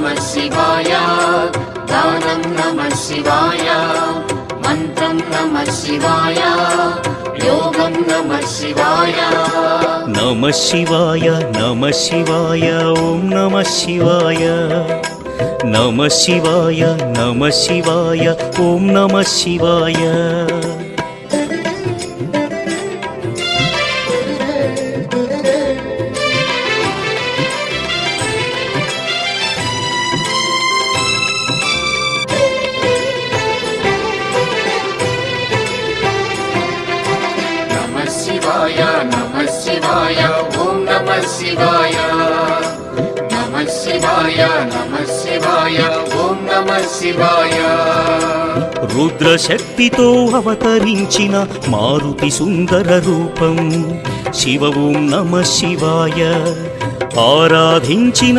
नमः शिवाय गानं नमः शिवाय मन्त्रं नमः शिवाय योगं नमः शिवाय नमः शिवाय नमः शिवाय ॐ नमः शिवाय नमः शिवाय नमः शिवाय ॐ नमः शिवाय नमः शिवाय ॐ नमः शिवाय नमः शिवाय नमः शिवाय ॐ नमः शिवाय रुद्रशक्तितो अवतरिंचिन मारुति सुंदर रूपं शिव ॐ नमः शिवाय आराधिंचिन